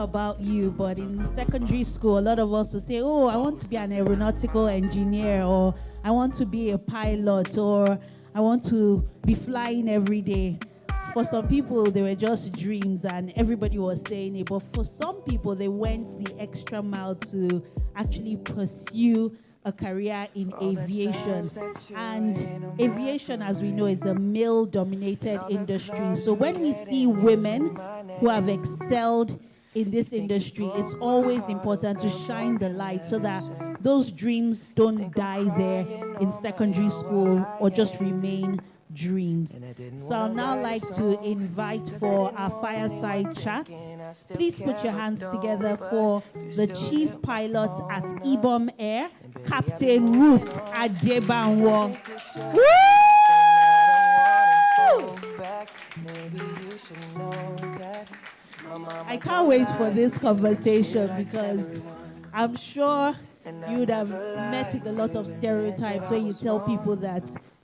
about you, but in secondary school, a lot of us will say, oh, I want to be an aeronautical engineer, or I want to be a pilot, or I want to be flying every day. For some people, they were just dreams and everybody was saying it. But for some people, they went the extra mile to actually pursue a career in aviation. And aviation, as we know, is a male-dominated industry. So when we see women who have excelled in this industry, it's always important to shine the light so that those dreams don't die there in secondary school or just remain dreams. So I'll now like to invite for our fireside chat. Please put your hands together for the chief pilot at IBOM Air, Captain Ruth Adebanwo. Woo! I can't wait for this conversation because I'm sure you would have met with a lot of stereotypes when you tell people that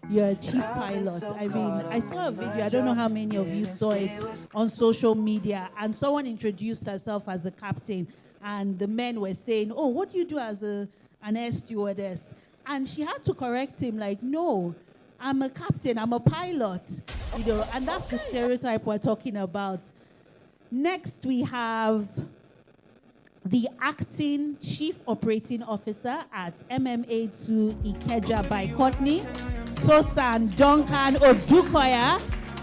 you're a chief pilot. I mean, I saw a video, I don't know how many of you saw it on social media, and someone introduced herself as a captain, and the men were saying, oh, what do you do as an air stewardess? And she had to correct him, like, no, I'm a captain, I'm a pilot, and that's the stereotype we're talking about. Next, we have the acting chief operating officer at MMA2 Ikeja by Courtney, Tosan Odukoya,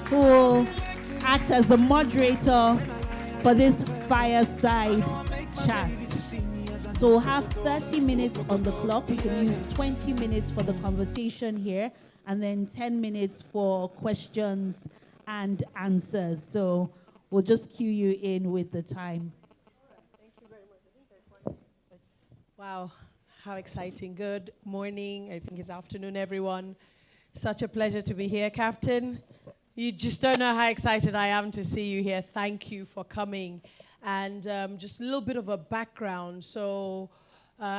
who will act as the moderator for this fireside chat. So we'll have 30 minutes on the clock. We can use 20 minutes for the conversation here, and then 10 minutes for questions and answers. So we'll just cue you in with the time. Thank you very much. I think there's one. Wow, how exciting. Good morning. I think it's afternoon, everyone. Such a pleasure to be here, Captain. You just don't know how excited I am to see you here. Thank you for coming. And just a little bit of a background. So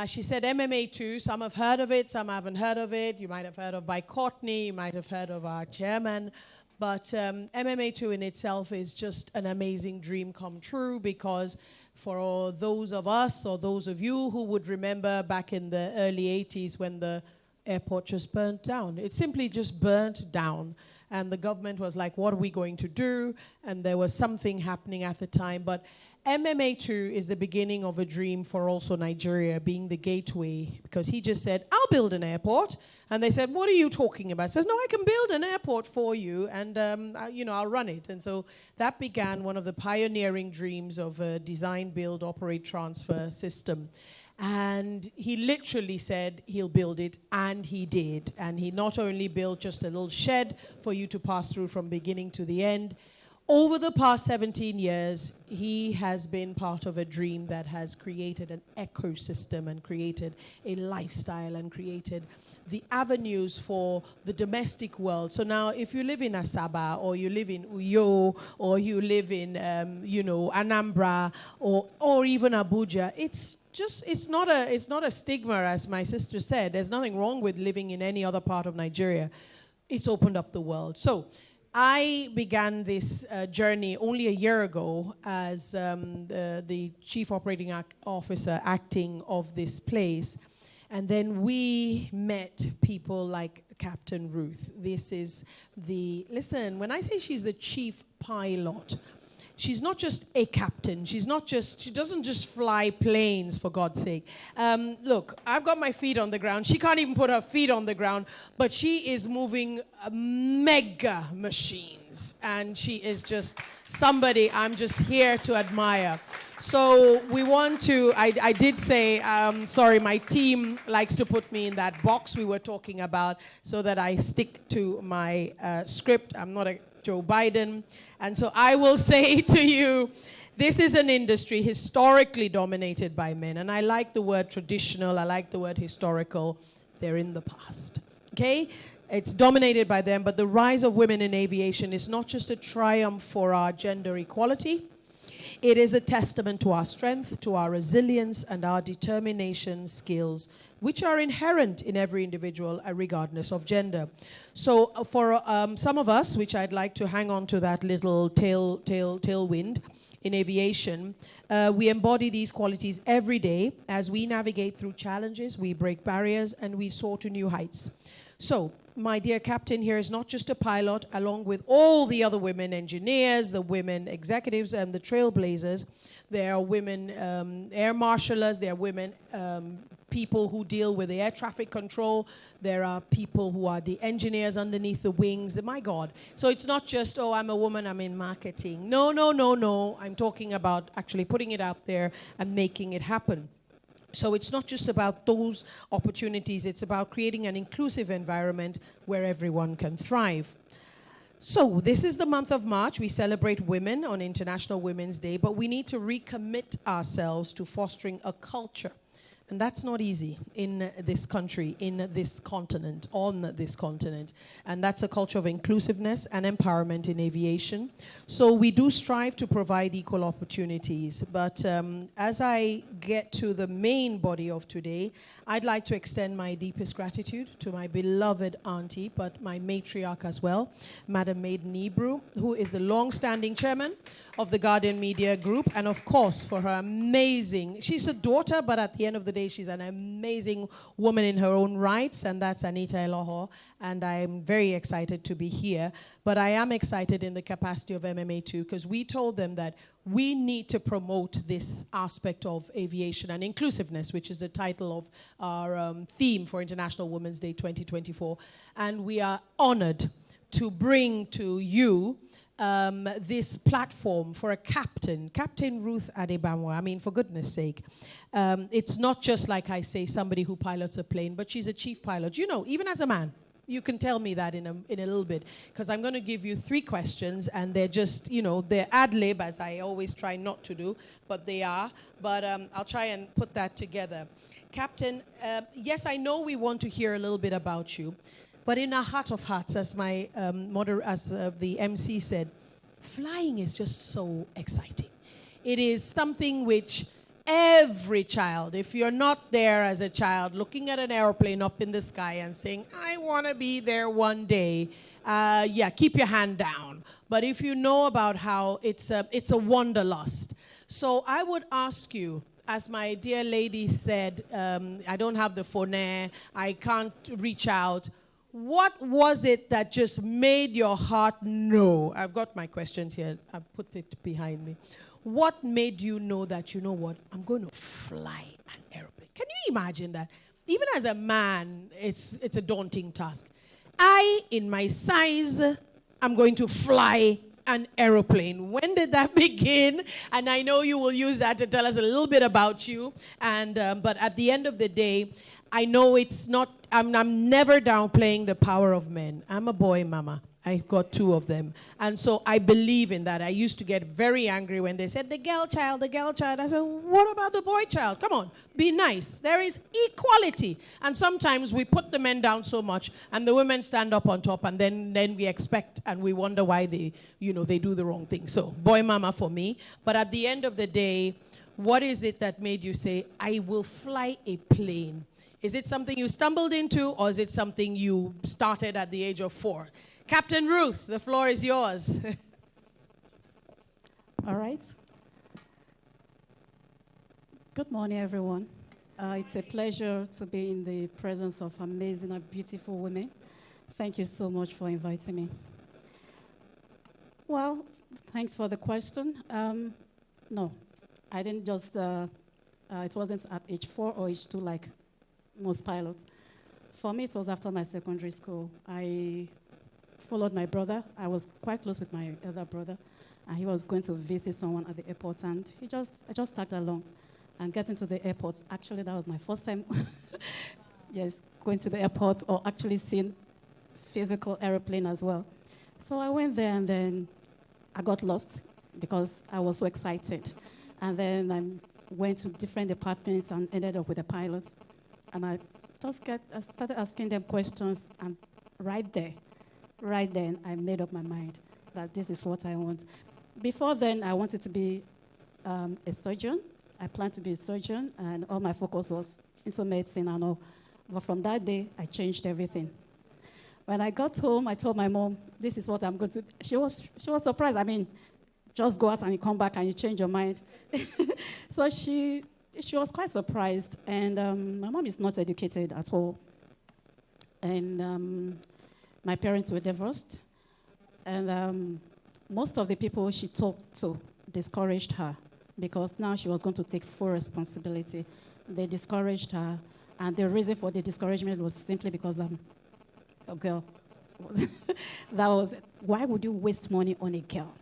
she said MMA2. Some have heard of it, some haven't heard of it. You might have heard of by Courtney. You might have heard of our chairman. But MMA2 in itself is just an amazing dream come true, because for those of us or those of you who would remember back in the early 80s when the airport just burnt down. It simply just burnt down. And the government was like, what are we going to do? And there was something happening at the time. But MMA2 is the beginning of a dream for also Nigeria being the gateway, because he just said, I'll build an airport. And they said, what are you talking about? He says, no, I can build an airport for you, and I'll run it. And so that began one of the pioneering dreams of a design, build, operate, transfer system. And he literally said he'll build it, and he did. And he not only built just a little shed for you to pass through from beginning to the end. Over the past 17 years, he has been part of a dream that has created an ecosystem and created a lifestyle and created the avenues for the domestic world. So now, if you live in Asaba, or you live in Uyo, or you live in, Anambra, or even Abuja, it's not a stigma, as my sister said. There's nothing wrong with living in any other part of Nigeria. It's opened up the world. So I began this journey only a year ago as the chief operating officer acting of this place. And then we met people like Captain Ruth. This is listen, when I say she's the chief pilot, she's not just a captain. She doesn't just fly planes, for God's sake. Look, I've got my feet on the ground. She can't even put her feet on the ground, but she is moving mega machines. And she is just somebody I'm just here to admire. So we want to, I did say, sorry, my team likes to put me in that box we were talking about so that I stick to my script. I'm not a Joe Biden. And so I will say to you, this is an industry historically dominated by men. And I like the word traditional. I like the word historical. They're in the past. Okay? It's dominated by them. But the rise of women in aviation is not just a triumph for our gender equality. It is a testament to our strength, to our resilience, and our determination skills, which are inherent in every individual, regardless of gender. So for some of us, which I'd like to hang on to that little tailwind, in aviation, we embody these qualities every day as we navigate through challenges, we break barriers, and we soar to new heights. So, my dear captain here is not just a pilot, along with all the other women engineers, the women executives, and the trailblazers. There are women air marshalers, there are women people who deal with the air traffic control, there are people who are the engineers underneath the wings. My God. So it's not just, oh, I'm a woman, I'm in marketing. No, no, no, no. I'm talking about actually putting it out there and making it happen. So it's not just about those opportunities, it's about creating an inclusive environment where everyone can thrive. So this is the month of March. We celebrate women on International Women's Day, but we need to recommit ourselves to fostering a culture. And that's not easy in this country, in this continent, on this continent. And that's a culture of inclusiveness and empowerment in aviation. So we do strive to provide equal opportunities. But as I get to the main body of today, I'd like to extend my deepest gratitude to my beloved auntie, but my matriarch as well, Madam Maiden Ebru, who is the long-standing chairman of the Guardian Media Group, and of course for her amazing, she's a daughter, but at the end of the day, she's an amazing woman in her own rights, and that's Anita Eloho, and I'm very excited to be here. But I am excited in the capacity of MMA too, because we told them that we need to promote this aspect of aviation and inclusiveness, which is the title of our theme for International Women's Day 2024. And we are honored to bring to you this platform for a captain, Captain Ruth Adebanwo. I mean, for goodness sake. It's not just, like I say, somebody who pilots a plane, but she's a chief pilot. You know, even as a man, you can tell me that in a little bit, because I'm going to give you 3 questions, and they're just, you know, they're ad-lib, as I always try not to do, but they are. But I'll try and put that together. Captain, yes, I know we want to hear a little bit about you, but in our heart of hearts, as my the MC said, flying is just so exciting. It is something which every child, if you're not there as a child, looking at an airplane up in the sky and saying, I want to be there one day, yeah, keep your hand down. But if you know about how it's a wanderlust. So I would ask you, as my dear lady said, I don't have the phone, I can't reach out. What was it that just made your heart know? I've got my questions here. I've put it behind me. What made you know that, you know what, I'm going to fly an airplane? Can you imagine that? Even as a man, it's a daunting task. I, in my size, I'm going to fly an airplane. When did that begin? And I know you will use that to tell us a little bit about you. And but at the end of the day, I know it's not, I'm never downplaying the power of men. I'm a boy mama. I've got 2 of them. And so I believe in that. I used to get very angry when they said, the girl child, the girl child. I said, what about the boy child? Come on, be nice. There is equality. And sometimes we put the men down so much and the women stand up on top, and then we expect and we wonder why they do the wrong thing. So boy mama for me. But at the end of the day, what is it that made you say, I will fly a plane? Is it something you stumbled into, or is it something you started at the age of 4? Captain Ruth, the floor is yours. All right. Good morning, everyone. It's a pleasure to be in the presence of amazing and beautiful women. Thank you so much for inviting me. Well, thanks for the question. No, I didn't just, it wasn't at age 4 or age 2 like most pilots. For me, it was after my secondary school. I followed my brother. I was quite close with my elder brother, and he was going to visit someone at the airport, and I just tagged along and getting to the airport. Actually, that was my first time, yes, going to the airport or actually seeing physical airplane as well. So I went there, and then I got lost because I was so excited. And then I went to different departments and ended up with the pilots. And I started asking them questions, and right then, I made up my mind that this is what I want. Before then, I wanted to be a surgeon. I planned to be a surgeon, and all my focus was into medicine and all. But from that day, I changed everything. When I got home, I told my mom, this is what I'm going to. She was surprised. I mean, just go out and you come back and you change your mind. So she was quite surprised. And my mom is not educated at all. And my parents were divorced. And most of the people she talked to discouraged her because now she was going to take full responsibility. They discouraged her. And the reason for the discouragement was simply because I'm a girl. That was it. Why would you waste money on a girl?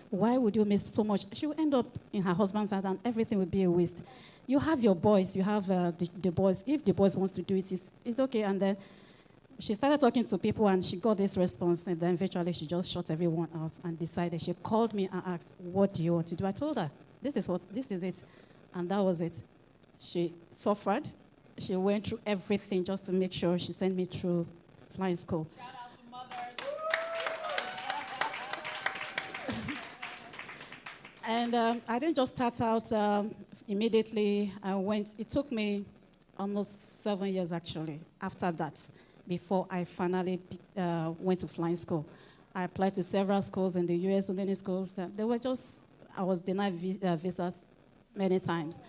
Why would you miss so much? She will end up in her husband's hand and everything will be a waste. You have your boys, you have the boys. If the boys wants to do it, it's okay. And then she started talking to people and she got this response. And then eventually she just shut everyone out and decided. She called me and asked, what do you want to do? I told her, this is it. And that was it. She suffered. She went through everything just to make sure she sent me through flying school. Shout out to mothers. And I didn't just start out immediately. It took me almost 7 years, actually, after that, before I finally went to flying school. I applied to several schools in the U.S., so many schools. I was denied visas many times.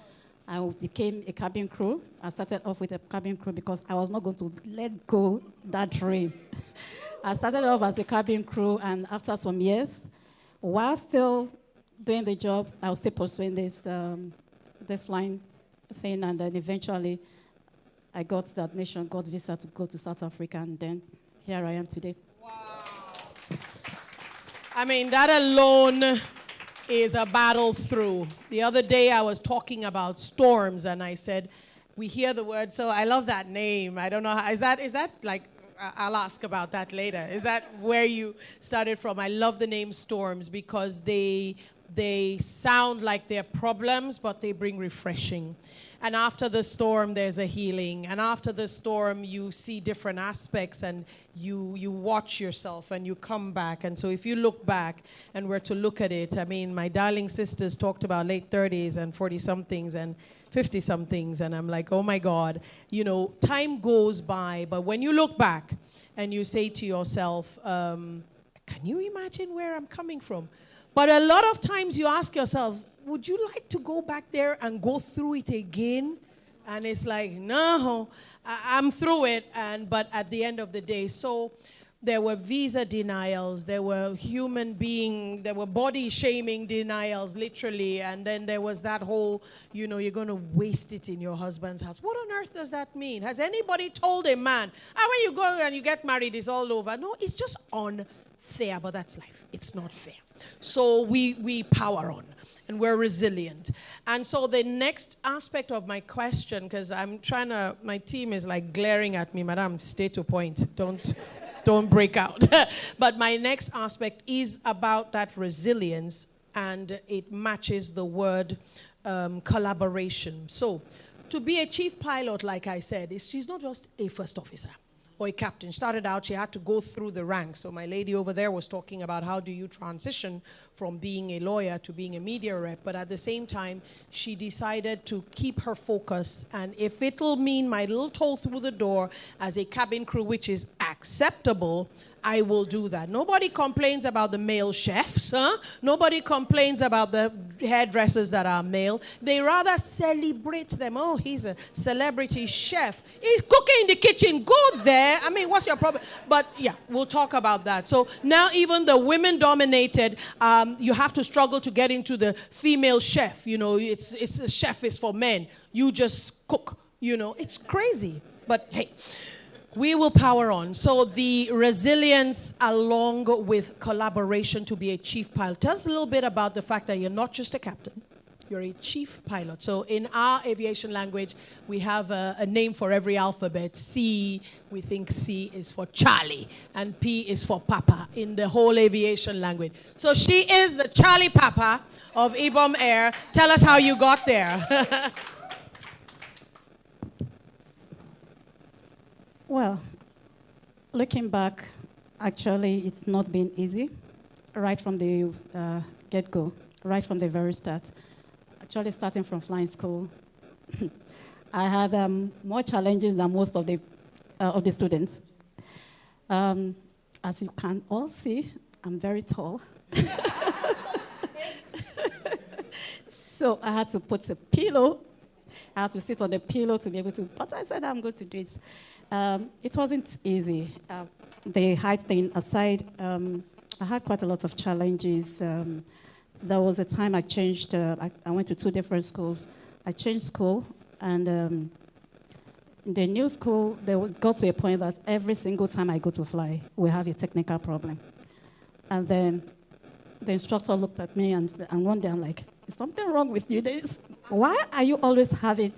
I became a cabin crew. I started off with a cabin crew because I was not going to let go that dream. I started off as a cabin crew, and after some years, while still doing the job, I was still pursuing this flying thing, and then eventually I got the admission, got visa to go to South Africa, and then here I am today. Wow. I mean, that alone is a battle through. The other day I was talking about storms and I said, we hear the word, so I love that name. I don't know, is that like, I'll ask about that later. Is that where you started from? I love the name storms because they sound like they're problems, but they bring refreshing. And after the storm, there's a healing. And after the storm, you see different aspects and you watch yourself and you come back. And so if you look back and were to look at it, I mean, my darling sisters talked about late 30s and 40-somethings and 50-somethings. And I'm like, oh my God, time goes by. But when you look back and you say to yourself, can you imagine where I'm coming from? But a lot of times you ask yourself, would you like to go back there and go through it again? And it's like, no, I'm through it. But at the end of the day, so there were visa denials, there were there were body shaming denials, literally. And then there was that whole, you're going to waste it in your husband's house. What on earth does that mean? Has anybody told a man, when you go and you get married, it's all over? No, it's just unfair, but that's life. It's not fair. So we power on. And we're resilient. And so the next aspect of my question, because my team is like glaring at me, Madam, stay to point. Don't break out. But my next aspect is about that resilience, and it matches the word collaboration. So to be a chief pilot, like I said, she's not just a first officer or a captain. Started out, she had to go through the ranks. So my lady over there was talking about how do you transition from being a lawyer to being a media rep. But at the same time, she decided to keep her focus. And if it'll mean my little toe through the door as a cabin crew, which is acceptable, I will do that. Nobody complains about the male chefs, huh? Nobody complains about the hairdressers that are male. They rather celebrate them. Oh, he's a celebrity chef. He's cooking in the kitchen. Go there. I mean, what's your problem? But yeah, we'll talk about that. So now even the women-dominated, you have to struggle to get into the female chef. It's a chef is for men. You just cook. It's crazy. But hey. We will power on. So the resilience along with collaboration to be a chief pilot. Tell us a little bit about the fact that you're not just a captain, you're a chief pilot. So in our aviation language, we have a name for every alphabet. C, we think C is for Charlie, and P is for Papa in the whole aviation language. So she is the Charlie Papa of IBOM Air. Tell us how you got there. Well, looking back, actually, it's not been easy right from the get-go, right from the very start. Actually, starting from flying school, I had more challenges than most of the students. As you can all see, I'm very tall. So I had to put a pillow. I had to sit on the pillow to be able to, but I said I'm going to do it. It wasn't easy. The height thing aside, I had quite a lot of challenges. There was a time I changed, I went to 2 different schools. I changed school, and in the new school, they got to a point that every single time I go to fly, we have a technical problem. And then the instructor looked at me, and one day I'm like, is something wrong with you? Why are you always having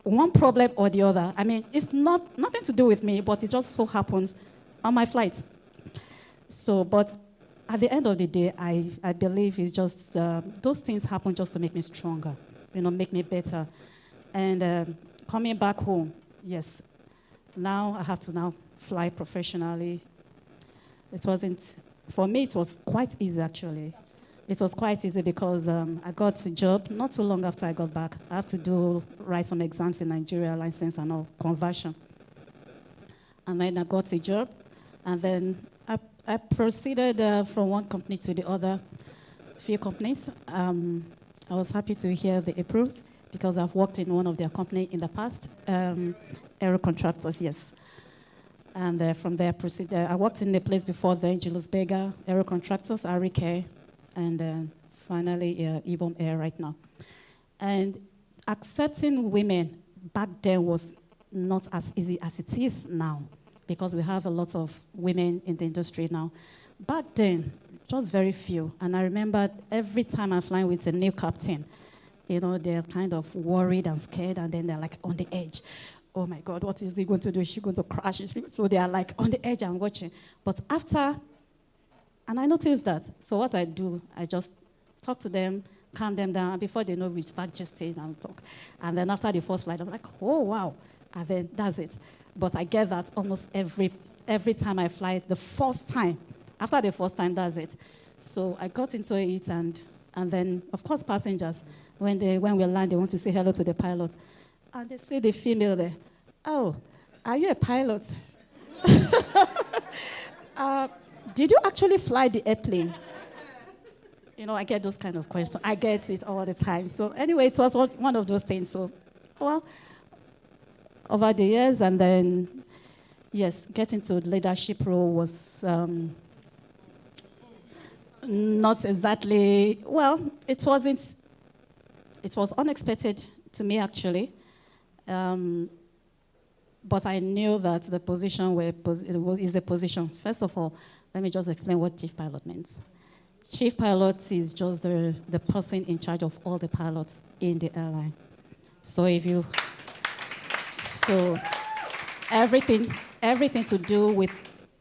one problem or the other? I mean, it's nothing to do with me, but it just so happens on my flight. So, but at the end of the day, I believe it's just, those things happen just to make me stronger, make me better. And coming back home, yes, now I have to now fly professionally. For me, it was quite easy, actually. It was quite easy because I got a job not too long after I got back. I have to write some exams in Nigeria, license and all, conversion. And then I got a job, and then I proceeded from one company to the other, few companies. I was happy to hear the approves because I've worked in one of their company in the past, Aero Contractors, yes. And from there, I worked in the place before then, Julius Berger, Aero Contractors, RK, and finally, IBOM Air right now. And accepting women back then was not as easy as it is now, because we have a lot of women in the industry now. Back then, just very few. And I remember every time I'm flying with a new captain, they're kind of worried and scared, and then they're like on the edge. Oh my God, what is he going to do? Is she going to crash? So they are like on the edge and watching. But and I noticed that. So what I do, I just talk to them, calm them down, and before they know, we start just saying and talk. And then after the first flight, I'm like, oh, wow. And then that's it. But I get that almost every time I fly, the first time. After the first time, that's it. So I got into it, and then, of course, passengers, when we land, they want to say hello to the pilot. And they say the female there, oh, are you a pilot? Did you actually fly the airplane? I get those kind of questions. I get it all the time. So anyway, it was one of those things. So, well, over the years, and then, yes, getting to leadership role was not exactly, well, it was unexpected to me, actually. But I knew that the position is a position. First of all, let me just explain what chief pilot means. Chief pilot is just the person in charge of all the pilots in the airline. So everything to do with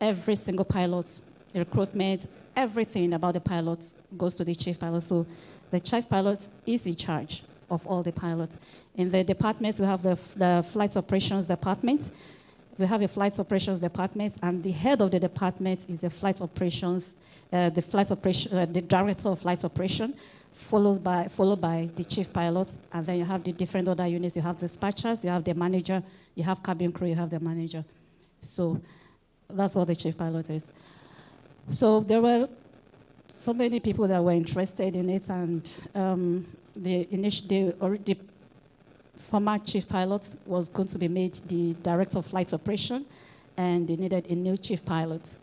every single pilot, recruitment, everything about the pilots goes to the chief pilot. So the chief pilot is in charge of all the pilots. In the department, we have the flight operations department. We have a flight operations department, and the head of the department is the flight operations, the director of flight operation, followed by the chief pilot, and then you have the different other units. You have dispatchers, you have the manager, you have cabin crew, you have the manager. So that's what the chief pilot is. So there were so many people that were interested in it, and the former chief pilot was going to be made the director of flight operation, and they needed a new chief pilot.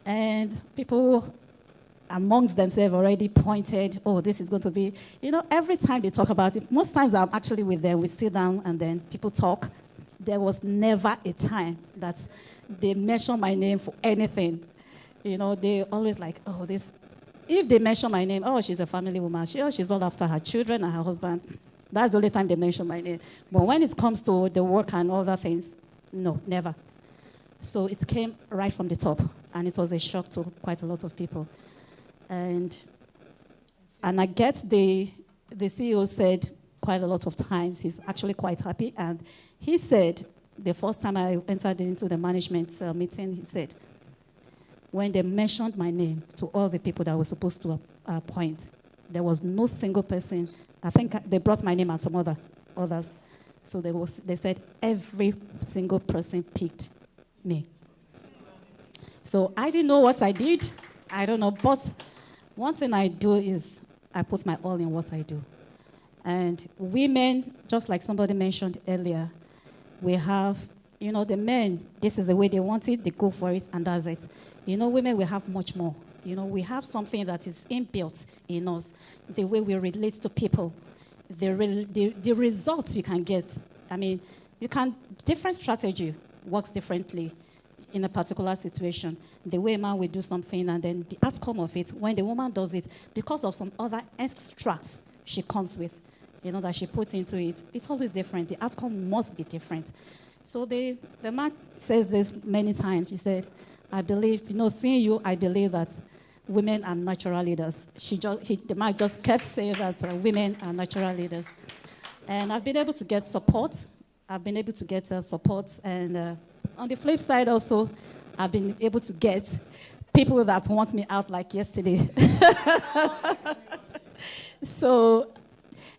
And people amongst themselves already pointed, oh, this is going to be, every time they talk about it, most times I'm actually with them, we sit down and then people talk. There was never a time that they mention my name for anything. They always like, oh, this. If they mention my name, oh, she's a family woman. She's all after her children and her husband. That's the only time they mention my name. But when it comes to the work and other things, no, never. So it came right from the top, and it was a shock to quite a lot of people. And I get the CEO said quite a lot of times he's actually quite happy, and he said the first time I entered into the management meeting, he said, when they mentioned my name to all the people that were supposed to appoint, there was no single person. I think they brought my name and some others. So they said every single person picked me. So I didn't know what I did. I don't know. But one thing I do is I put my all in what I do. And women, just like somebody mentioned earlier, we have, the men, this is the way they want it, they go for it, and that's it. Women, we have much more. We have something that is inbuilt in us, the way we relate to people, the results we can get. I mean, different strategy works differently in a particular situation. The way a man will do something, and then the outcome of it, when the woman does it, because of some other extracts she comes with, that she puts into it, it's always different. The outcome must be different. So the man says this many times. He said, I believe, seeing you, I believe that women are natural leaders. The man just kept saying that women are natural leaders. And I've been able to get support. And on the flip side also, I've been able to get people that want me out like yesterday. So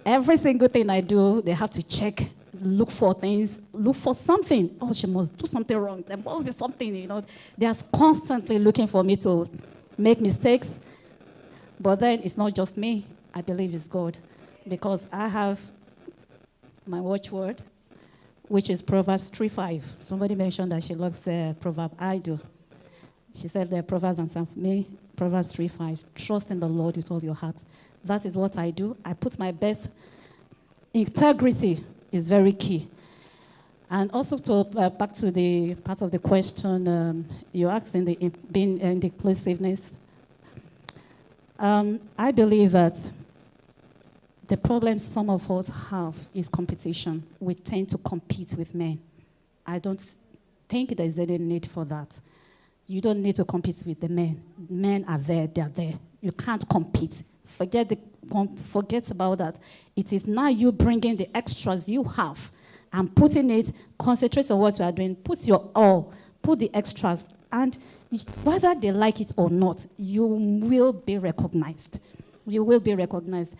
every single thing I do, they have to check, look for things, look for something. Oh, she must do something wrong. There must be something, They are constantly looking for me to make mistakes. But then it's not just me. I believe it's God. Because I have my watchword, which is Proverbs 3:5. Somebody mentioned that she loves Proverbs. I do. She said there are Proverbs and some for me. Proverbs 3:5. Trust in the Lord with all your heart. That is what I do. I put my best. Integrity is very key. And also back to the part of the question you asked in the inclusiveness. I believe that the problem some of us have is competition. We tend to compete with men. I don't think there's any need for that. You don't need to compete with the men. Men are there, they're there. You can't compete. Forget about that. It is now you bringing the extras you have and putting it, concentrate on what you are doing, put your all, put the extras, and whether they like it or not, you will be recognized. You will be recognized.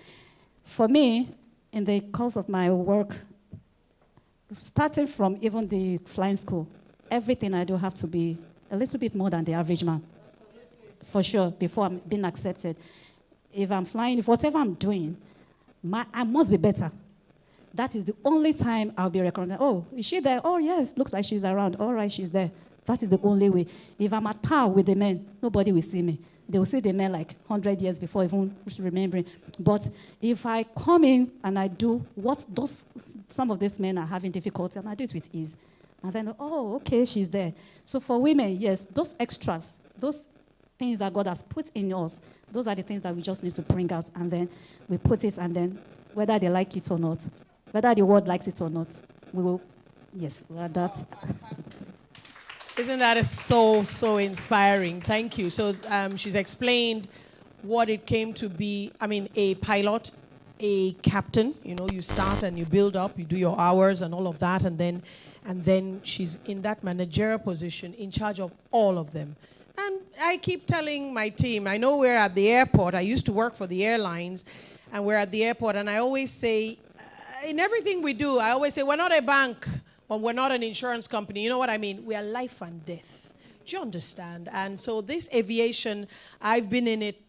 For me, in the course of my work, starting from even the flying school, everything I do have to be a little bit more than the average man. For sure, before I'm being accepted. If I'm flying, if whatever I'm doing, I must be better. That is the only time I'll be recognized. Oh, is she there? Oh, yes, looks like she's around. All right, she's there. That is the only way. If I'm at par with the men, nobody will see me. They will see the men like 100 years before even remembering. But if I come in and I do what some of these men are having difficulty, and I do it with ease, and then, oh, okay, she's there. So for women, yes, those extras, those things that God has put in us, those are the things that we just need to bring out, and then we put it, and then whether they like it or not, whether the world likes it or not, we will, yes, well, that's... Isn't that so inspiring? Thank you. So she's explained what it came to be, a pilot, a captain. You start and you build up, you do your hours and all of that, and then she's in that managerial position in charge of all of them. And I keep telling my team, I know we're at the airport. I used to work for the airlines, and we're at the airport, and I always say, in everything we do, I always say, we're not a bank, or we're not an insurance company. You know what I mean? We are life and death. Do you understand? And so this aviation, I've been in it,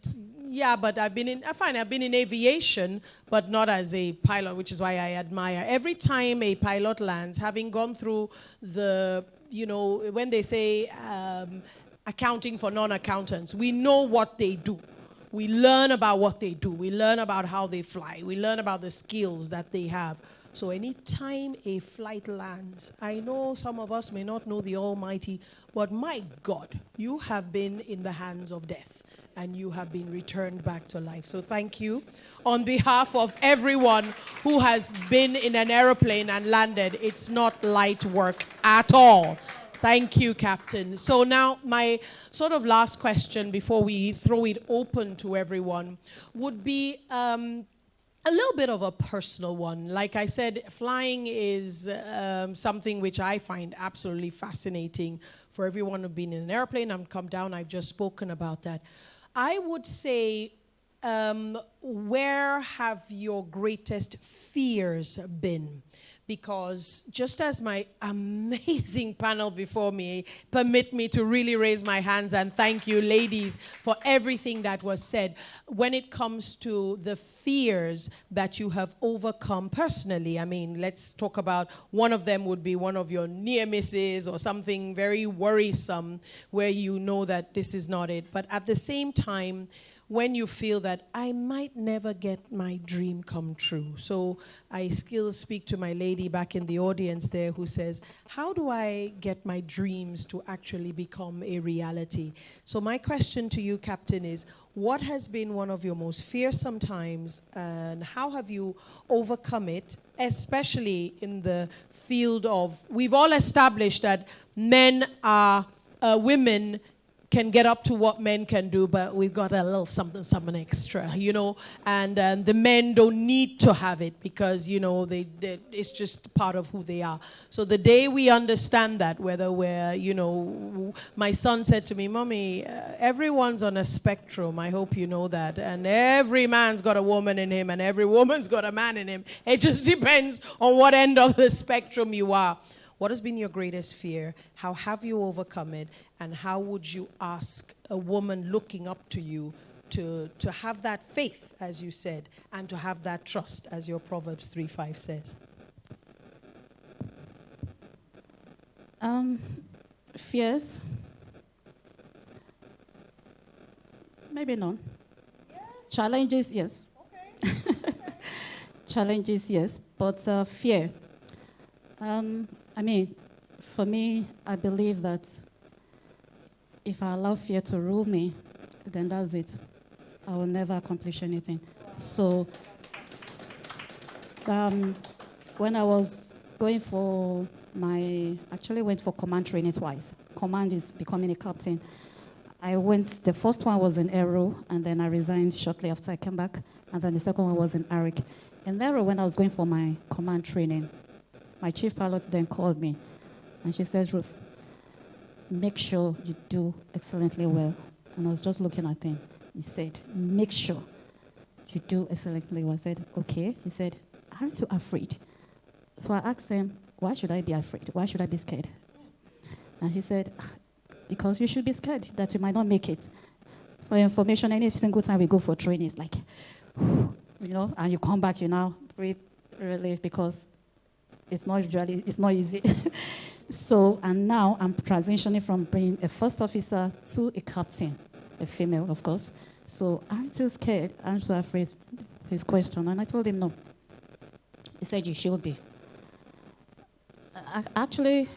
but I've been in aviation, but not as a pilot, which is why I admire. Every time a pilot lands, having gone through the, when they say accounting for non-accountants, we know what they do. We learn about what they do. We learn about how they fly. We learn about the skills that they have. So anytime a flight lands, I know some of us may not know the Almighty, but my God, you have been in the hands of death and you have been returned back to life. So thank you. On behalf of everyone who has been in an airplane and landed, it's not light work at all. Thank you, Captain. So now my sort of last question before we throw it open to everyone would be a little bit of a personal one. Like I said, flying is something which I find absolutely fascinating. For everyone who's been in an airplane and come down, I've just spoken about that. I would say, where have your greatest fears been? because just as my amazing panel before me permit me to really raise my hands and thank you, ladies, for everything that was said, when it comes to the fears that you have overcome personally, I mean, let's talk about one of them would be one of your near misses or something very worrisome where you know that this is not it. But at the same time, when you feel that I might never get my dream come true. So I still speak to my lady back in the audience there who says, how do I get my dreams to actually become a reality? So my question to you, Captain, is what has been one of your most fearsome times and how have you overcome it, especially in the field of, we've all established that men are, women can get up to what men can do, but we've got a little something extra, you know, and the men don't need to have it because, you know, it's just part of who they are. So the day we understand that, whether we're, you know, my son said to me, Mommy, everyone's on a spectrum, I hope you know that, and every man's got a woman in him and every woman's got a man in him. It just depends on what end of the spectrum you are. What has been your greatest fear? How have you overcome it? And how would you ask a woman looking up to you to have that faith, as you said, and to have that trust, as your Proverbs 3:5 says? Fears? Maybe none. Yes. Challenges, yes. Okay. Challenges, yes. But fear. I mean, for me, I believe that if I allow fear to rule me, then that's it. I will never accomplish anything. So, when I was going for actually went for command training twice. Command is becoming a captain. The first one was in Aero, and then I resigned shortly after I came back, and then the second one was in Arik. In Aero, when I was going for my command training, my chief pilot then called me, and she says, Ruth, make sure you do excellently well. And I was just looking at him. He said, make sure you do excellently well. I said, okay. He said, aren't you afraid? So I asked him, why should I be afraid? Why should I be scared? And he said, because you should be scared that you might not make it. For your information, any single time we go for training, it's like, you know, and you come back, you now breathe relief because it's not easy. So, and now I'm transitioning from being a first officer to a captain, a female, of course. So, aren't you scared? Aren't you afraid? His question. And I told him no. He said, you should be. Actually,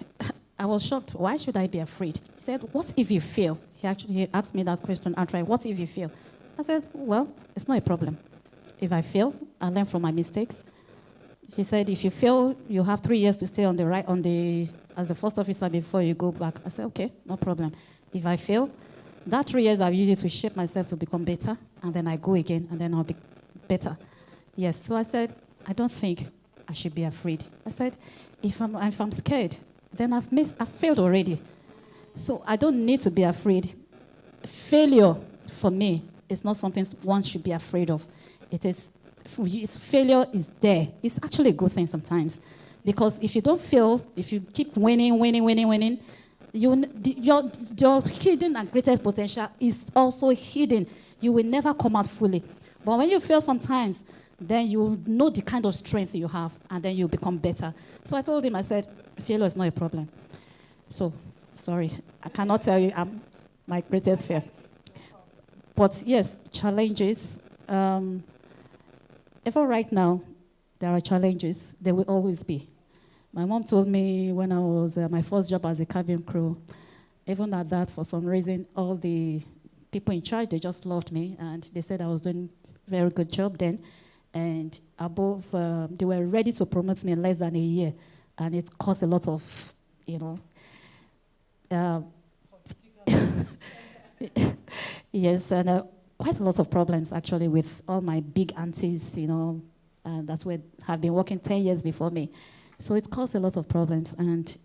I was shocked. Why should I be afraid? He said, what if you fail? He asked me that question outright. What if you fail? I said, well, it's not a problem. If I fail, I learn from my mistakes. She said, if you fail, you have 3 years to stay as a first officer before you go back. I said, okay, no problem. If I fail, that 3 years I've used it to shape myself to become better, and then I go again, and then I'll be better. Yes, so I said, I don't think I should be afraid. I said, if I'm scared, then I've failed already. So I don't need to be afraid. Failure, for me, is not something one should be afraid of. Failure is there. It's actually a good thing sometimes. Because if you don't fail, if you keep winning, your hidden and greatest potential is also hidden. You will never come out fully. But when you fail sometimes, then you know the kind of strength you have, and then you become better. So I told him, I said, failure is not a problem. So, sorry, I cannot tell you I'm my greatest fear. But yes, challenges. Even right now, there are challenges. There will always be. My mom told me when I was my first job as a cabin crew, even at that, for some reason, all the people in charge, they just loved me, and they said I was doing a very good job then. And above, they were ready to promote me in less than a year, and it caused a lot of, yes, and quite a lot of problems actually with all my big aunties, and that's where have been working 10 years before me. So it caused a lot of problems, and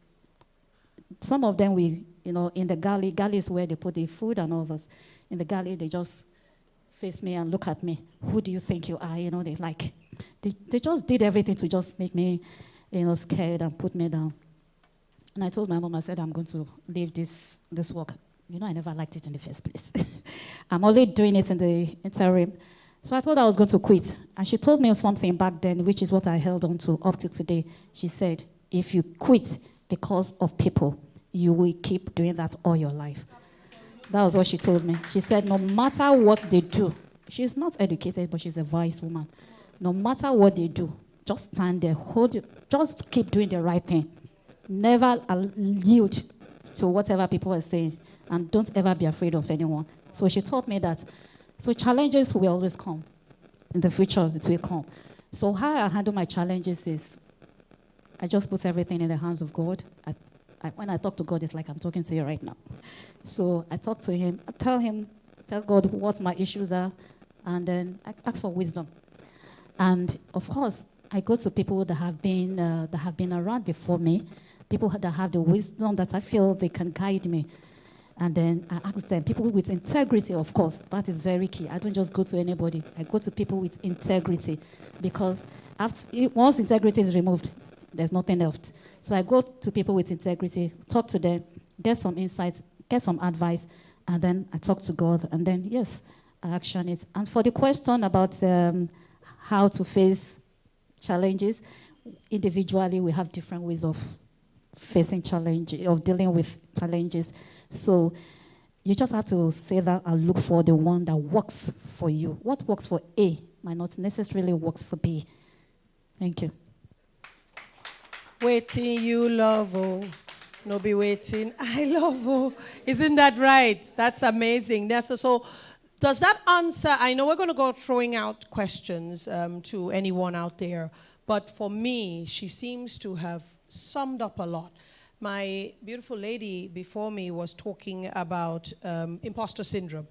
some of them in the galley is where they put the food and all this. In the galley, they just face me and look at me. Who do you think you are? They just did everything to just make me scared and put me down. And I told my mom, I said, I'm going to leave this work. I never liked it in the first place. I'm only doing it in the interim. So I told her I was going to quit. And she told me something back then, which is what I held on to up to today. She said, if you quit because of people, you will keep doing that all your life. That was what she told me. She said, no matter what they do, she's not educated, but she's a wise woman. No matter what they do, just stand there, just keep doing the right thing. Never yield to whatever people are saying, and don't ever be afraid of anyone. So she taught me that. So challenges will always come. In the future, it will come. So how I handle my challenges is I just put everything in the hands of God. When I talk to God, it's like I'm talking to you right now. So I talk to him, tell God what my issues are, and then I ask for wisdom. And of course, I go to people that have been around before me, people that have the wisdom that I feel they can guide me. And then I ask them, people with integrity, of course, that is very key. I don't just go to anybody. I go to people with integrity because once integrity is removed, there's nothing left. So I go to people with integrity, talk to them, get some insights, get some advice, and then I talk to God, and then, yes, I action it. And for the question about how to face challenges, individually we have different ways of facing challenges, of dealing with challenges. So you just have to say that and look for the one that works for you. What works for A might not necessarily work for B. Thank you. Waiting you love, oh. No be waiting, I love, oh. Isn't that right? That's amazing. So does that answer, I know we're going to go throwing out questions to anyone out there, but for me, she seems to have summed up a lot. My beautiful lady before me was talking about imposter syndrome.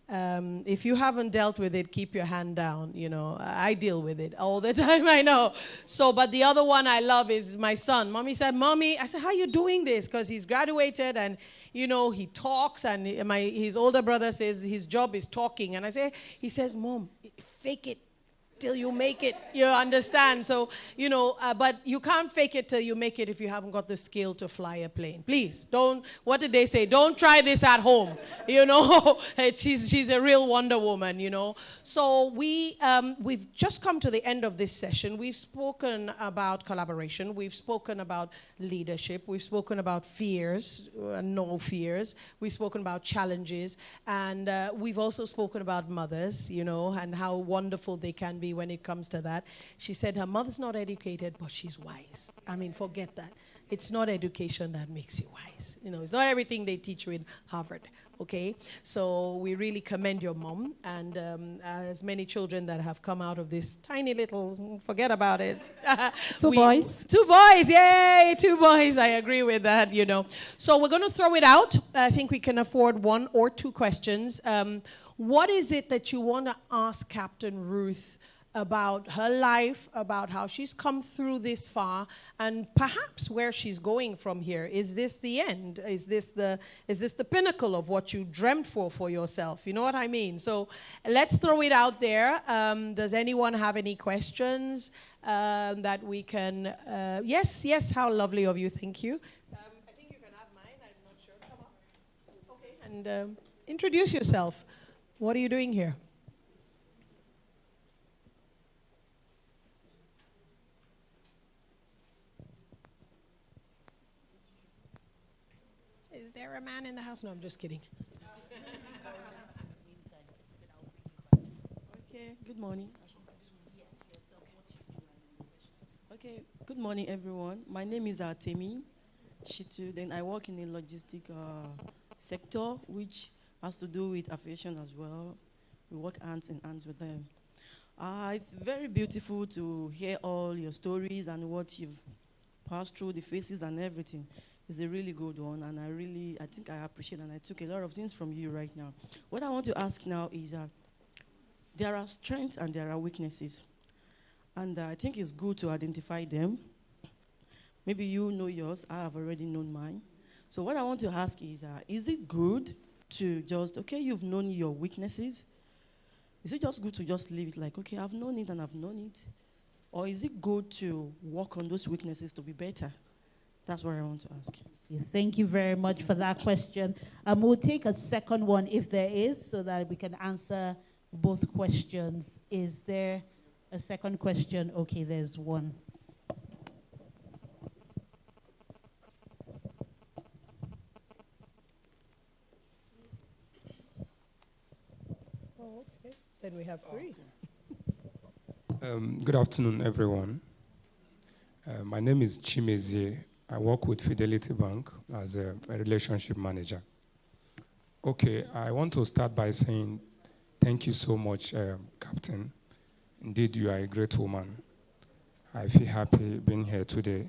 If you haven't dealt with it, keep your hand down. I deal with it all the time, I know. So, but the other one I love is my son. Mommy said, Mommy, I said, how are you doing this? Because he's graduated and, he talks, and his older brother says his job is talking. And he says, Mom, fake it till you make it, you understand? So, but you can't fake it till you make it if you haven't got the skill to fly a plane. Please, what did they say? Don't try this at home, She's a real Wonder Woman, So we've just come to the end of this session. We've spoken about collaboration. We've spoken about leadership. We've spoken about fears, no fears. We've spoken about challenges. And we've also spoken about mothers, and how wonderful they can be when it comes to that. She said her mother's not educated, but she's wise. Forget that. It's not education that makes you wise. It's not everything they teach you in Harvard, okay? So we really commend your mom and as many children that have come out of this tiny little, forget about it. Two boys. 2 boys, yay, 2 boys. I agree with that, So we're going to throw it out. I think we can afford 1 or 2 questions. What is it that you want to ask Captain Ruth about her life, about how she's come through this far, and perhaps where she's going from here? Is this the end? Is this the pinnacle of what you dreamt for yourself? You know what I mean? So let's throw it out there. Does anyone have any questions that we can? Yes, how lovely of you. Thank you. I think you can have mine. I'm not sure. Come on. Okay, and introduce yourself. What are you doing here? Is there a man in the house? No, I'm just kidding. Okay, good morning. Okay, good morning, everyone. My name is Temi Shitu. Then I work in the logistic sector, which has to do with aviation as well. We work hands in hands with them. It's very beautiful to hear all your stories and what you've passed through, the faces and everything. It's a really good one, and I think I appreciate, and I took a lot of things from you right now. What I want to ask now is there are strengths and there are weaknesses, and I think it's good to identify them. Maybe you know yours, I have already known mine. So what I want to ask is it good to just, okay, you've known your weaknesses, is it just good to just leave it like, okay, I've known it and I've known it, Or is it good to work on those weaknesses to be better? That's what I want to ask. Thank you very much for that question. We'll take a second one if there is, so that we can answer both questions. Is there a second question? Okay, there's one. Oh, okay. Then we have three. Good afternoon, everyone. My name is Chimezie. I work with Fidelity Bank as a relationship manager. Okay, I want to start by saying thank you so much, Captain. Indeed, you are a great woman. I feel happy being here today.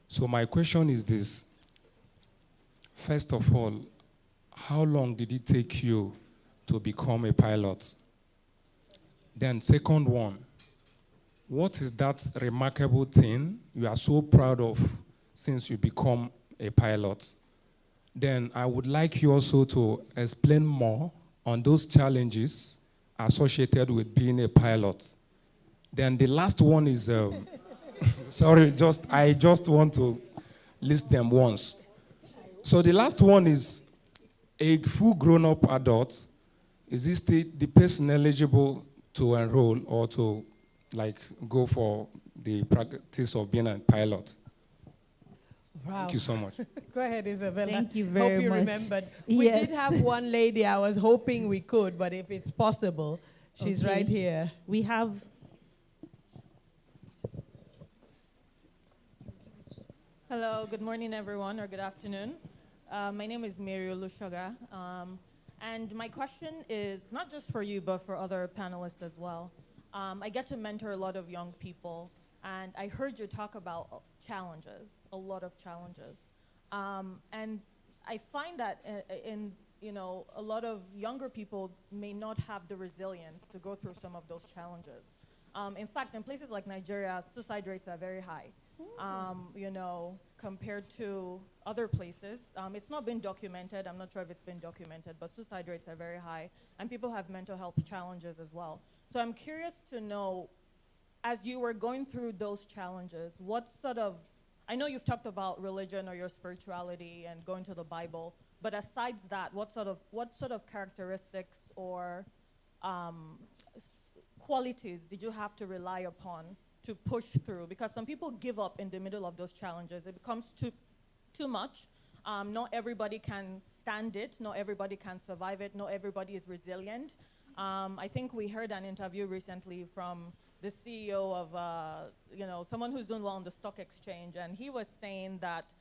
So my question is this. First of all, how long did it take you to become a pilot? Then second one, what is that remarkable thing you are so proud of since you become a pilot? Then I would like you also to explain more on those challenges associated with being a pilot. Then the last one is, sorry, I just want to list them once. So the last one is, a full grown-up adult, is this the person eligible to enroll or to go for the practice of being a pilot? Wow. Thank you so much. Go ahead, Isabella. Thank you very Hope you much. remembered. Yes. We did have one lady. I was hoping we could, but if it's possible, she's Okay. right here. We have... Hello, good morning, everyone, or good afternoon. My name is Mary Olushoga, and my question is not just for you, but for other panelists as well. I get to mentor a lot of young people, and I heard you talk about challenges, a lot of challenges. And I find that a lot of younger people may not have the resilience to go through some of those challenges. In fact, in places like Nigeria, suicide rates are very high. Compared to other places. It's not been documented. I'm not sure if it's been documented, but suicide rates are very high, and people have mental health challenges as well. So I'm curious to know, as you were going through those challenges, I know you've talked about religion or your spirituality and going to the Bible, but aside that, what sort of characteristics or qualities did you have to rely upon to push through? Because some people give up in the middle of those challenges. It becomes too much. Not everybody can stand it. Not everybody can survive it. Not everybody is resilient. I think we heard an interview recently from the CEO of someone who's doing well on the stock exchange, and he was saying that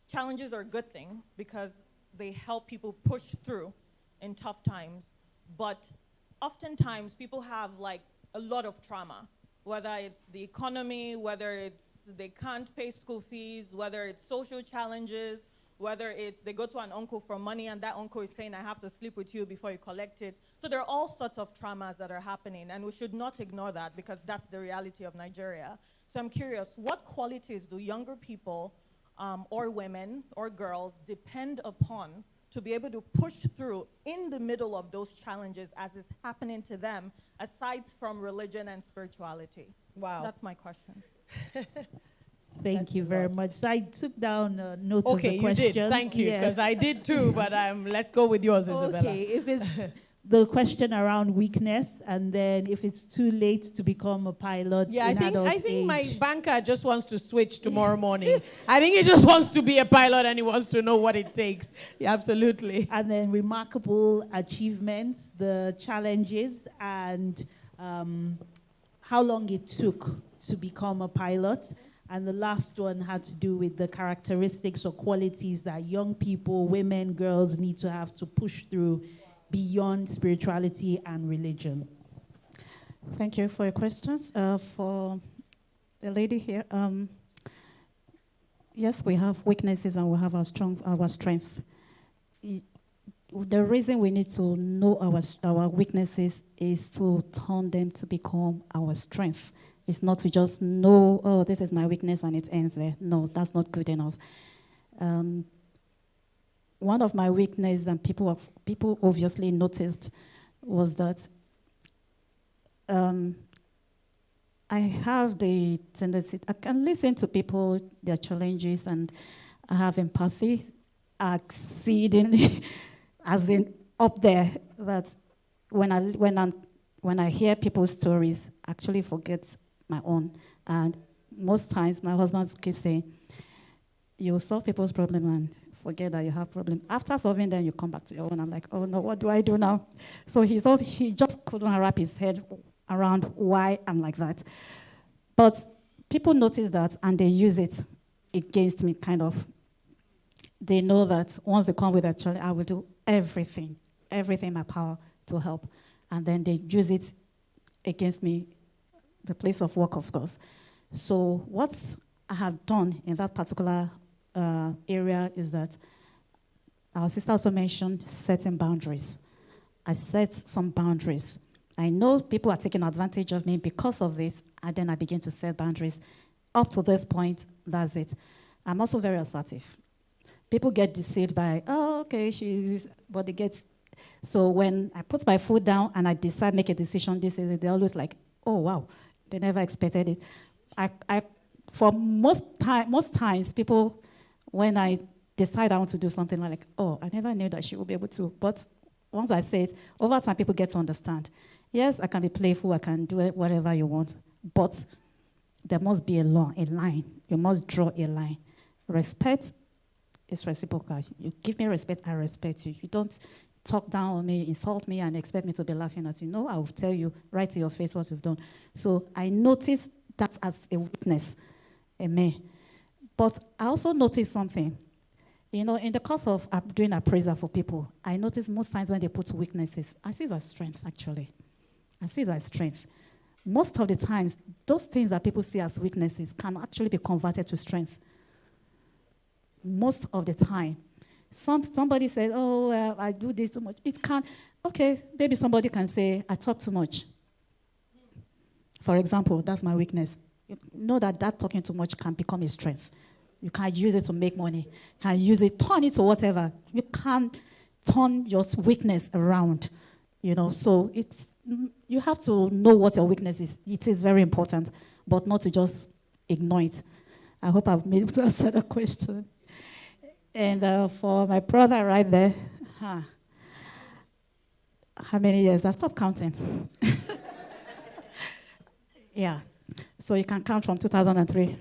challenges are a good thing because they help people push through in tough times. But oftentimes people have a lot of trauma, whether it's the economy, whether it's they can't pay school fees, whether it's social challenges, whether it's they go to an uncle for money and that uncle is saying, I have to sleep with you before you collect it. So there are all sorts of traumas that are happening, and we should not ignore that because that's the reality of Nigeria. So I'm curious, what qualities do younger people or women or girls depend upon to be able to push through in the middle of those challenges as is happening to them, aside from religion and spirituality? Wow. That's my question. Thank you very much. So I took down a note of the Okay, you questions. did. Thank you, because Yes. I did too, but let's go with yours, Isabella. Okay, if it's the question around weakness, and then if it's too late to become a pilot Yeah, in adult I think my age. banker just wants to switch tomorrow morning. I think he just wants to be a pilot and he wants to know what it takes. Yeah, absolutely. And then remarkable achievements, the challenges, and how long it took to become a pilot. And the last one had to do with the characteristics or qualities that young people, women, girls need to have to push through beyond spirituality and religion. Thank you for your questions. For the lady here, yes, we have weaknesses and we have our strength. The reason we need to know our weaknesses is to turn them to become our strength. It's not to just know, oh, this is my weakness and it ends there. No, that's not good enough. One of my weaknesses, and people obviously noticed, was that I have the tendency, I can listen to people, their challenges, and I have empathy exceedingly, as in up there, that when I hear people's stories, I actually forget my own. And most times, my husband keeps saying, you solve people's problem and forget that you have problem. After solving them, you come back to your own. I'm like, oh no, what do I do now? So he just couldn't wrap his head around why I'm like that. But people notice that and they use it against me, kind of. They know that once they come with a challenge, I will do everything in my power to help. And then they use it against me, the place of work, of course. So what I have done in that particular area is that our sister also mentioned setting boundaries. I set some boundaries. I know people are taking advantage of me because of this, and then I begin to set boundaries. Up to this point, that's it. I'm also very assertive. People get deceived by, oh, okay, but they get. So when I put my foot down and I decide make a decision, this is it, they're always like, oh, wow, they never expected it. For most times, people, when I decide I want to do something, like, oh, I never knew that she would be able to. But once I say it, over time, people get to understand. Yes, I can be playful, I can do it, whatever you want, but there must be a line. You must draw a line. Respect is reciprocal. You give me respect, I respect you. You don't talk down on me, insult me, and expect me to be laughing at you. No, I will tell you right to your face what you've done. So I noticed that as a weakness in me. But I also noticed something. You know, in the course of doing appraisal for people, I notice most times when they put weaknesses, I see it as strength, actually. I see it as strength. Most of the times, those things that people see as weaknesses can actually be converted to strength. Most of the time. Somebody says, oh, I do this too much. It can, okay, maybe somebody can say, I talk too much. For example, that's my weakness. You know that talking too much can become a strength. You can use it to make money. You can use it, turn it to whatever. You can't turn your weakness around, you know. So you have to know what your weakness is. It is very important, but not to just ignore it. I hope I've been able to answer the question. And for my brother right there, how many years? I stopped counting. Yeah. So you can count from 2003.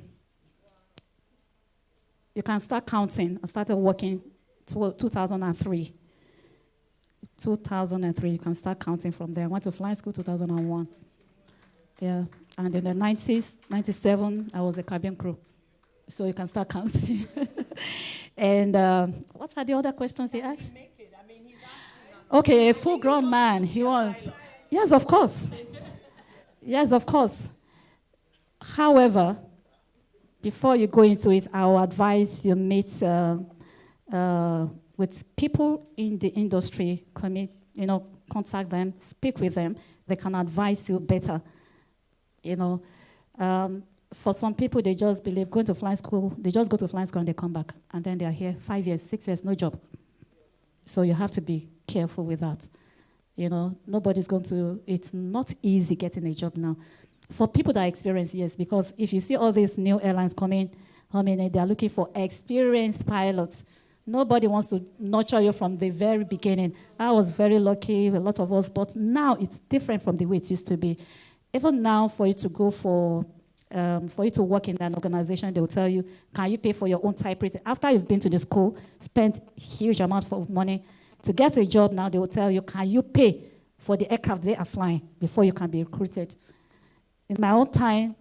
You can start counting. I started working 2003. 2003, you can start counting from there. I went to flying school 2001. Yeah. And in the 90s, 97, I was a cabin crew. So you can start counting. And what are the other questions he asked? Okay, a full-grown man. He wants. Yes, of course. Yes, of course. However, before you go into it, I will advise you meet with people in the industry, contact them, speak with them. They can advise you better. You know, for some people, they just believe going to flying school, they just go to flying school and they come back. And then they are here 5 years, 6 years, no job. So you have to be careful with that. You know, nobody's going to, it's not easy getting a job now. For people that experience, yes, because if you see all these new airlines coming, they are looking for experienced pilots. Nobody wants to nurture you from the very beginning. I was very lucky, a lot of us, but now it's different from the way it used to be. Even now, for you to go for you to work in an organization, they will tell you, can you pay for your own typewriter? After you've been to the school, spent huge amount of money, to get a job now, they will tell you, can you pay for the aircraft they are flying before you can be recruited? In my own time,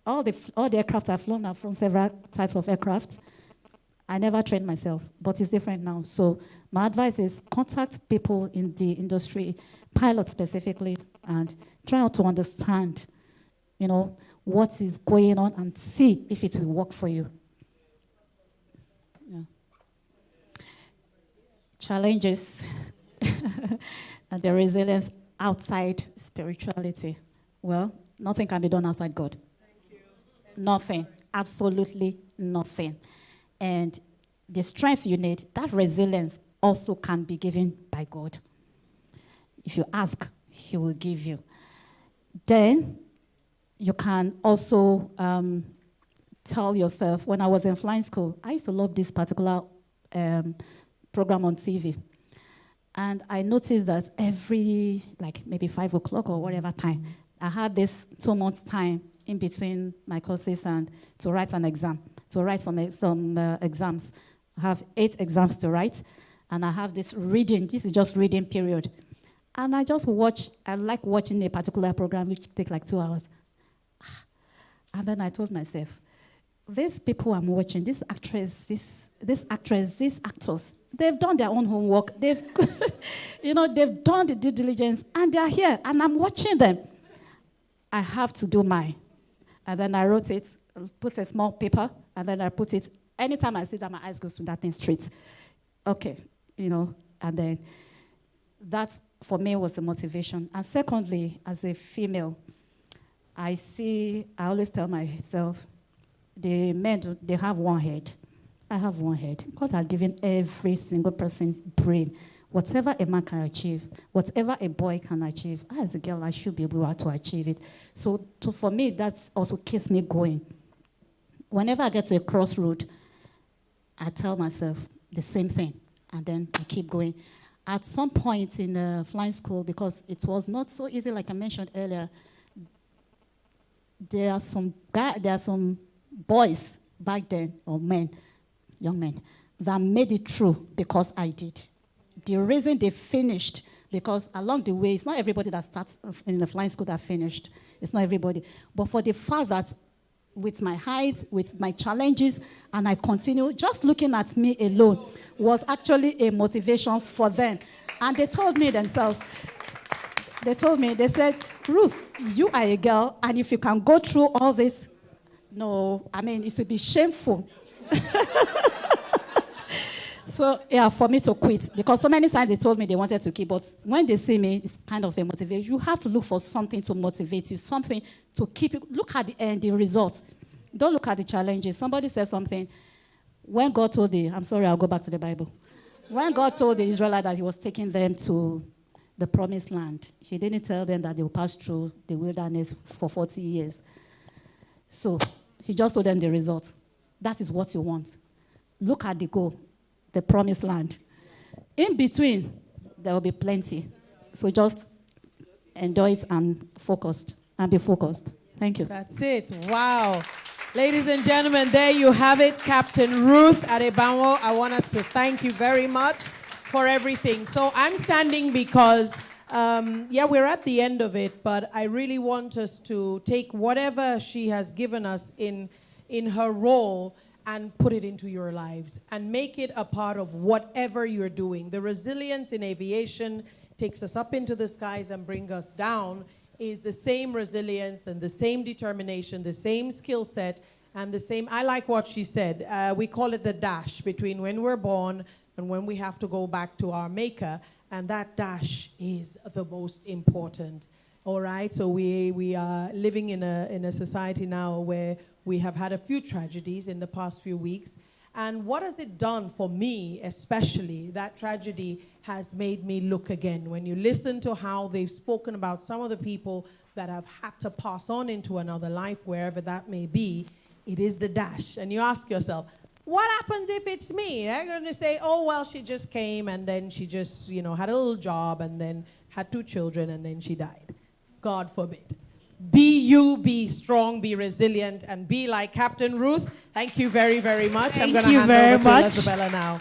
all the aircraft I've flown, I've flown several types of aircraft. I never trained myself, but it's different now. So my advice is contact people in the industry, pilots specifically, and try out to understand, you know, what is going on and see if it will work for you. Yeah. Challenges and the resilience outside spirituality. Well, nothing can be done outside God. Nothing. Absolutely nothing. And the strength you need, that resilience also can be given by God. If you ask, He will give you. Then you can also tell yourself, when I was in flying school, I used to love this particular program on TV. And I noticed that every, like maybe 5 o'clock or whatever time, I had this 2 months time in between my courses and to write an exam, to write some exams. I have 8 exams to write, and I have this reading. This is just reading period. And I just watch, I like watching a particular program which takes like 2 hours. And then I told myself, these people I'm watching, this actress, these actors, they've done their own homework. They've, they've done the due diligence, and they're here, and I'm watching them. I have to do mine. And then I wrote it, put a small paper, and then I put it. Anytime I see that, my eyes go to that thing straight. Okay, and then that for me was the motivation. And secondly, as a female, I always tell myself, the men, they have one head. I have one head. God has given every single person brain. Whatever a man can achieve, whatever a boy can achieve, as a girl, I should be able to achieve it. So for me, that also keeps me going. Whenever I get to a crossroad, I tell myself the same thing, and then I keep going. At some point in flying school, because it was not so easy, like I mentioned earlier, there are some boys back then, or men, young men, that made it through because I did. The reason they finished, because along the way, it's not everybody that starts in the flying school that finished. It's not everybody. But for the fact that with my height, with my challenges, and I continue, just looking at me alone was actually a motivation for them. And they told me themselves, they said, Ruth, you are a girl, and if you can go through all this, it would be shameful. So, for me to quit, because so many times they told me they wanted to keep, but when they see me, it's kind of a motivation. You have to look for something to motivate you, something to keep you. Look at the end, the results. Don't look at the challenges. Somebody said something. When God told I'll go back to the Bible. When God told the Israelites that he was taking them to the promised land, he didn't tell them that they will pass through the wilderness for 40 years. So he just told them the results. That is what you want. Look at the goal. The promised land. In between, there will be plenty. So just enjoy it and be focused. Thank you. That's it. Wow. Ladies and gentlemen, there you have it. Captain Ruth Adebanwo. I want us to thank you very much for everything. So I'm standing because, we're at the end of it, but I really want us to take whatever she has given us in her role and put it into your lives and make it a part of whatever you're doing. The resilience in aviation takes us up into the skies and brings us down is the same resilience and the same determination, the same skill set, and the same, I like what she said, we call it the dash between when we're born and when we have to go back to our maker, and that dash is the most important. All right, so we are living in a society now where we have had a few tragedies in the past few weeks. And what has it done for me, especially? That tragedy has made me look again. When you listen to how they've spoken about some of the people that have had to pass on into another life, wherever that may be, it is the dash. And you ask yourself, what happens if it's me? They're going to say, oh, well, she just came and then she just, had a little job and then had 2 children and then she died. God forbid. Be you, be strong, be resilient, and be like Captain Ruth. Thank you very, very much. I'm going to hand over to Elizabella now.